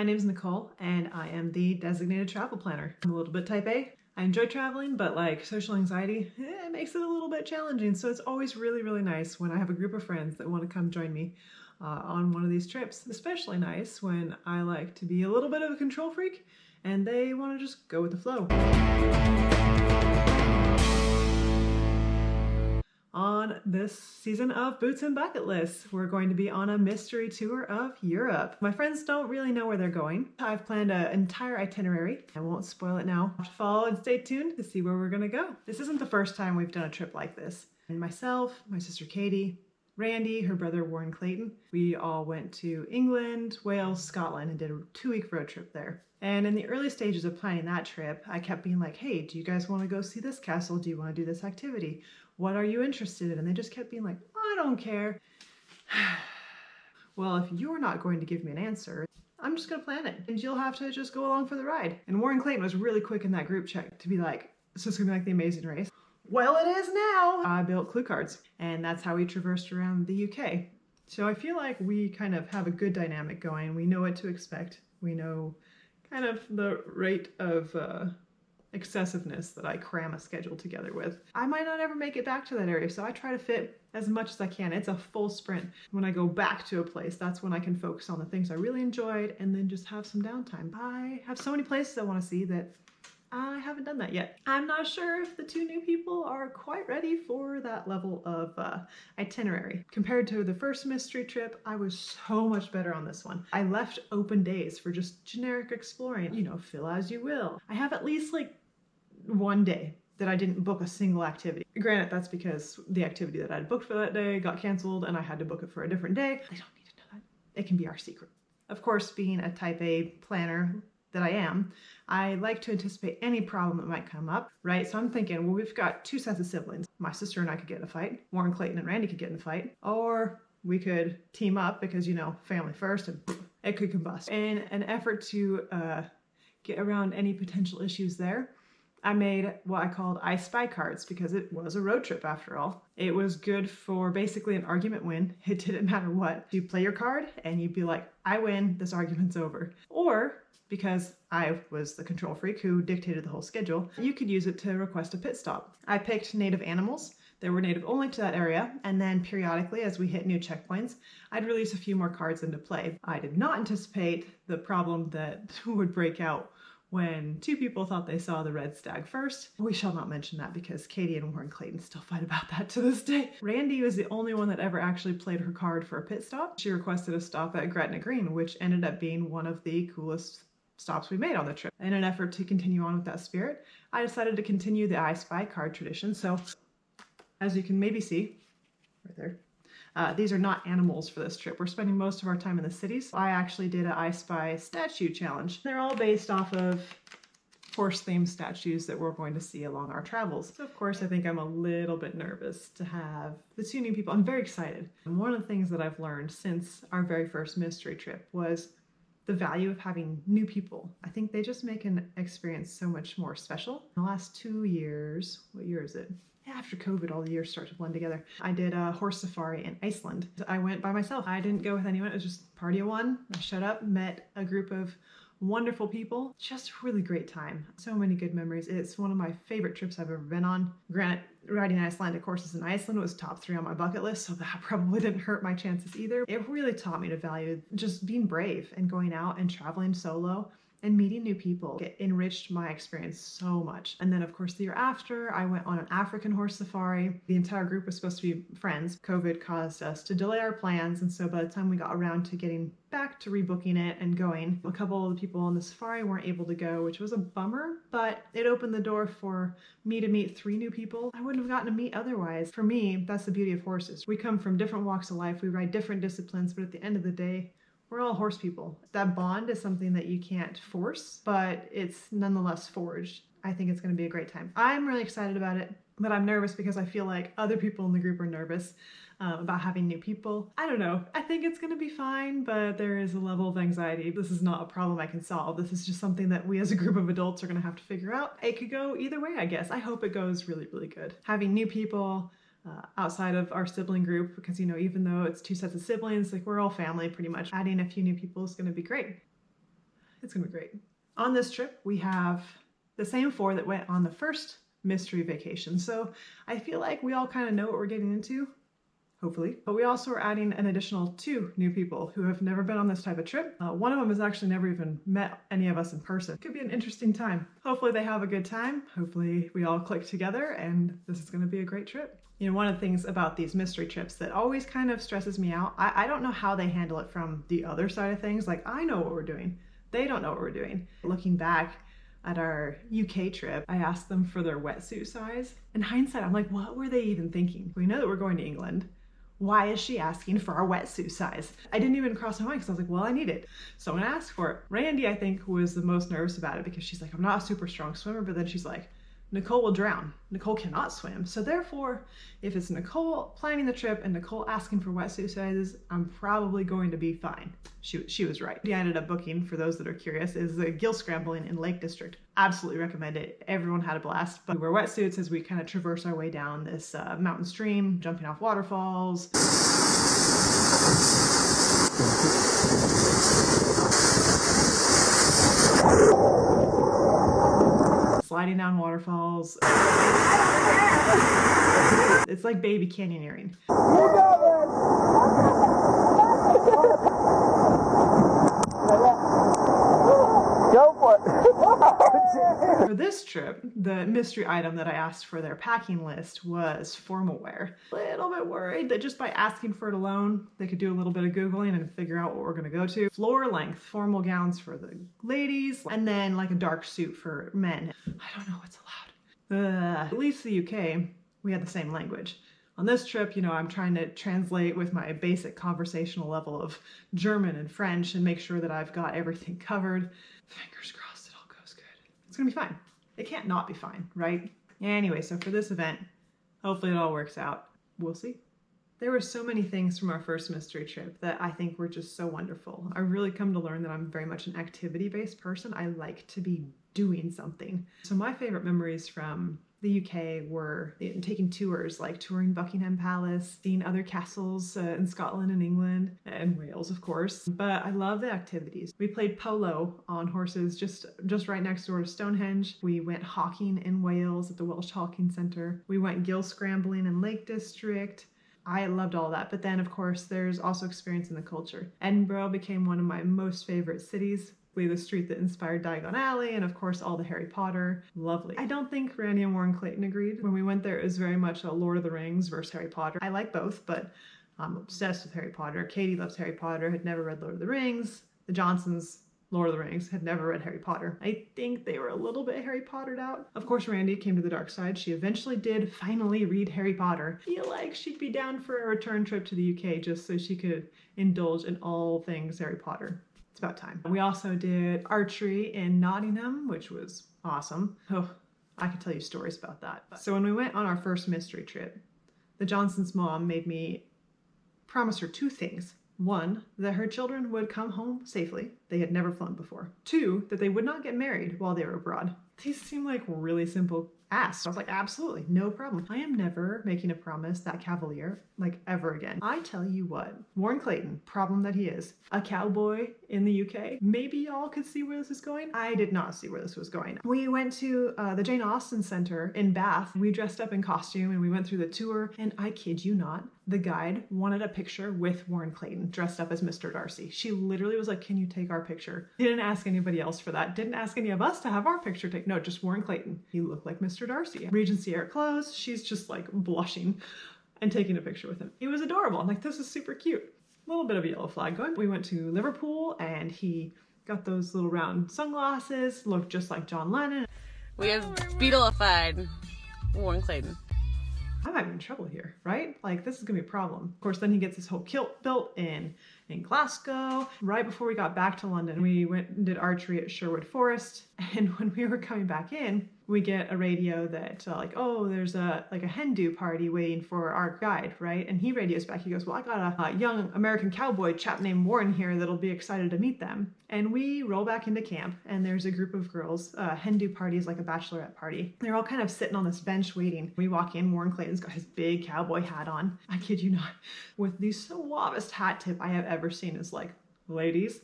My name is Nicole, and I am the designated travel planner. I'm a little bit type A. I enjoy traveling, but like social anxiety, it makes it a little bit challenging. So it's always really, really nice when I have a group of friends that want to come join me on one of these trips. Especially nice when I like to be a little bit of a control freak and they want to just go with the flow. On this season of Boots and Bucketlists, we're going to be on a mystery tour of Europe. My friends don't really know where they're going. I've planned an entire itinerary. I won't spoil it now. Follow and stay tuned to see where we're gonna go. This isn't the first time we've done a trip like this. And myself, my sister Katie, Randy, her brother Warren Clayton, we all went to England, Wales, Scotland, and did a 2-week road trip there. And in the early stages of planning that trip, I kept being like, hey, do you guys want to go see this castle? Do you want to do this activity? What are you interested in? And they just kept being like, I don't care. Well, if you're not going to give me an answer, I'm just going to plan it. And you'll have to just go along for the ride. And Warren Clayton was really quick in that group chat to be like, is this going to be like The Amazing Race? Well, it is now. I built clue cards, and that's how we traversed around the UK. So I feel like we kind of have a good dynamic going. We know what to expect. We know kind of the rate of excessiveness that I cram a schedule together with. I might not ever make it back to that area, so I try to fit as much as I can. It's a full sprint. When I go back to a place, that's when I can focus on the things I really enjoyed and then just have some downtime. I have so many places I want to see that I haven't done that yet. I'm not sure if the 2 new people are quite ready for that level of itinerary. Compared to the first mystery trip, I was so much better on this one. I left open days for just generic exploring, you know, fill as you will. I have at least like 1 day that I didn't book a single activity. Granted, that's because the activity that I had booked for that day got canceled and I had to book it for a different day. They don't need to know that. It can be our secret. Of course, being a type A planner that I am, I like to anticipate any problem that might come up, right? So I'm thinking, well, we've got 2 sets of siblings. My sister and I could get in a fight. Warren Clayton and Randy could get in a fight. Or we could team up because, you know, family first, and it could combust. In an effort to get around any potential issues there, I made what I called I Spy cards because it was a road trip after all. It was good for basically an argument win. It didn't matter what. You play your card and you'd be like, I win, this argument's over. Or, because I was the control freak who dictated the whole schedule, you could use it to request a pit stop. I picked native animals that were native only to that area, and then periodically as we hit new checkpoints, I'd release a few more cards into play. I did not anticipate the problem that would break out when 2 people thought they saw the red stag first. We shall not mention that because Katie and Warren Clayton still fight about that to this day. Randy was the only one that ever actually played her card for a pit stop. She requested a stop at Gretna Green, which ended up being one of the coolest stops we made on the trip. In an effort to continue on with that spirit, I decided to continue the I Spy card tradition. So, as you can maybe see, right there, these are not animals for this trip. We're spending most of our time in the cities. I actually did an I Spy statue challenge. They're all based off of horse-themed statues that we're going to see along our travels. So of course, I think I'm a little bit nervous to have the 2 new people. I'm very excited. And one of the things that I've learned since our very first mystery trip was the value of having new people. I think they just make an experience so much more special. In the last 2 years, what year is it? After COVID, all the years start to blend together. I did a horse safari in Iceland. I went by myself. I didn't go with anyone. It was just party of 1. I showed up, met a group of wonderful people. Just a really great time. So many good memories. It's one of my favorite trips I've ever been on. Granted, riding Icelandic horses in Iceland was top 3 on my bucket list, so that probably didn't hurt my chances either. It really taught me to value just being brave and going out and traveling solo and meeting new people. It enriched my experience so much. And then of course the year after, I went on an African horse safari. The entire group was supposed to be friends. COVID caused us to delay our plans, and so by the time we got around to getting back to rebooking it and going, a couple of the people on the safari weren't able to go, which was a bummer, but it opened the door for me to meet 3 new people I wouldn't have gotten to meet otherwise. For me, that's the beauty of horses. We come from different walks of life, we ride different disciplines, but at the end of the day, we're all horse people. That bond is something that you can't force, but it's nonetheless forged. I think it's going to be a great time. I'm really excited about it, but I'm nervous because I feel like other people in the group are nervous about having new people. I don't know. I think it's going to be fine, but there is a level of anxiety. This is not a problem I can solve. This is just something that we as a group of adults are going to have to figure out. It could go either way, I guess. I hope it goes really, really good. Having new people, outside of our sibling group, because, you know, even though it's 2 sets of siblings, like we're all family pretty much. Adding a few new people is going to be great. It's gonna be great. On this trip, we have the same 4 that went on the first mystery vacation. So I feel like we all kind of know what we're getting into, hopefully. But we also are adding an additional 2 new people who have never been on this type of trip. One of them has actually never even met any of us in person. Could be an interesting time. Hopefully they have a good time. Hopefully we all click together and this is gonna be a great trip. You know, one of the things about these mystery trips that always kind of stresses me out, I don't know how they handle it from the other side of things. Like, I know what we're doing. They don't know what we're doing. Looking back at our UK trip, I asked them for their wetsuit size. In hindsight, I'm like, what were they even thinking? We know that we're going to England. Why is she asking for our wetsuit size? I didn't even cross my mind because I was like, well, I need it. So I'm gonna ask for it. Randy, I think, was the most nervous about it because she's like, I'm not a super strong swimmer, but then she's like, Nicole will drown. Nicole cannot swim. So therefore, if it's Nicole planning the trip and Nicole asking for wetsuit sizes, I'm probably going to be fine. She was right. I ended up booking, for those that are curious, is the gill scrambling in Lake District. Absolutely recommend it. Everyone had a blast. But we wear wetsuits as we kind of traverse our way down this mountain stream, jumping off waterfalls. Sliding down waterfalls. It's like baby canyoneering. Go for it. For this trip, the mystery item that I asked for their packing list was formal wear. A little bit worried that just by asking for it alone, they could do a little bit of Googling and figure out what we're gonna go to. Floor length formal gowns for the ladies, and then like a dark suit for men. I don't know what's allowed. At least the UK, we had the same language. On this trip, you know, I'm trying to translate with my basic conversational level of German and French and make sure that I've got everything covered. Fingers crossed it all goes good. It's gonna be fine. It can't not be fine, right? Anyway, so for this event, hopefully it all works out. We'll see. There were so many things from our first mystery trip that I think were just so wonderful. I really come to learn that I'm very much an activity-based person. I like to be doing something. So my favorite memories from the UK were taking tours, like touring Buckingham Palace, seeing other castles in Scotland and England, and Wales, of course. But I love the activities. We played polo on horses just right next door to Stonehenge. We went hawking in Wales at the Welsh Hawking Centre. We went gill scrambling in Lake District. I loved all that. But then, of course, there's also experience in the culture. Edinburgh became one of my most favorite cities. The street that inspired Diagon Alley, and of course all the Harry Potter. Lovely. I don't think Randy and Warren Clayton agreed. When we went there, it was very much a Lord of the Rings versus Harry Potter. I like both, but I'm obsessed with Harry Potter. Katie loves Harry Potter, had never read Lord of the Rings. The Johnsons, Lord of the Rings, had never read Harry Potter. I think they were a little bit Harry Pottered out. Of course, Randy came to the dark side. She eventually did finally read Harry Potter. I feel like she'd be down for a return trip to the UK just so she could indulge in all things Harry Potter. It's about time. We also did archery in Nottingham, which was awesome. Oh, I could tell you stories about that. So when we went on our first mystery trip, the Johnsons' mom made me promise her 2 things. 1, that her children would come home safely. They had never flown before. 2, that they would not get married while they were abroad. These seem like really simple asks. I was like, absolutely, no problem. I am never making a promise that cavalier, like, ever again. I tell you what, Warren Clayton, problem that he is, a cowboy in the UK. Maybe y'all could see where this is going. I did not see where this was going. We went to the Jane Austen Center in Bath. We dressed up in costume and we went through the tour, and I kid you not, the guide wanted a picture with Warren Clayton dressed up as Mr. Darcy. She literally was like, can you take our picture? Didn't ask anybody else for that. Didn't ask any of us to have our picture taken. No, just Warren Clayton. He looked like Mr. Darcy. Regency era clothes. She's just like blushing and taking a picture with him. He was adorable. I'm like, this is super cute. A little bit of a yellow flag going. We went to Liverpool and he got those little round sunglasses, looked just like John Lennon. We have Beatleified Warren Clayton. I might be in trouble here, right? Like, this is gonna be a problem. Of course, then he gets his whole kilt built in Glasgow. Right before we got back to London, we went and did archery at Sherwood Forest. And when we were coming back in, we get a radio that like, oh, there's a hen do party waiting for our guide, right? And he radios back. He goes, well, I got a young American cowboy chap named Warren here that'll be excited to meet them. And we roll back into camp, and there's a group of girls. Hen do party is like a bachelorette party. They're all kind of sitting on this bench waiting. We walk in. Warren Clayton's got his big cowboy hat on. I kid you not, with the suavest hat tip I have ever seen. Is like, ladies,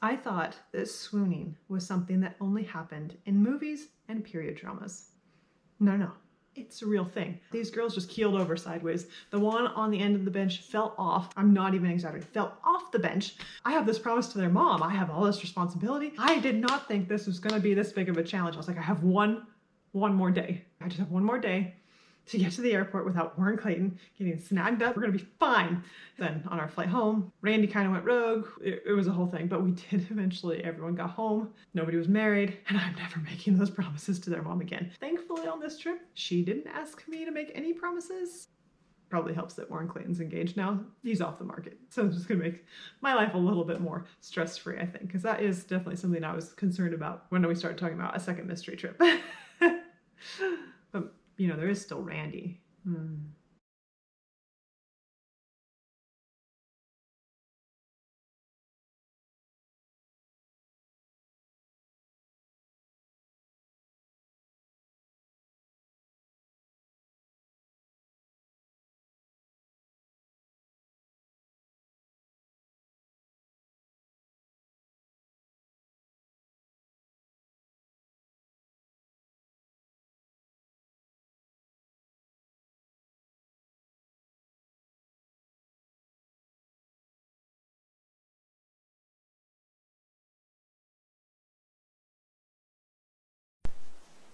I thought that swooning was something that only happened in movies and period dramas. No. It's a real thing. These girls just keeled over sideways. The one on the end of the bench fell off. I'm not even exaggerating. Fell off the bench. I have this promise to their mom. I have all this responsibility. I did not think this was going to be this big of a challenge. I was like, I have one more day. I just have one more day to get to the airport without Warren Clayton getting snagged up. We're gonna be fine. Then on our flight home, Randy kind of went rogue. It was a whole thing, but we did eventually, everyone got home. Nobody was married, and I'm never making those promises to their mom again. Thankfully on this trip, she didn't ask me to make any promises. Probably helps that Warren Clayton's engaged now. He's off the market. So it's just gonna make my life a little bit more stress-free, I think, because that is definitely something I was concerned about when we started talking about a second mystery trip. But you know, there is still Randy.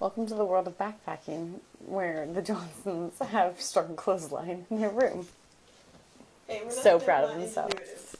Welcome to the world of backpacking, where the Johnsons have strung clothesline in their room. Hey, So proud of themselves.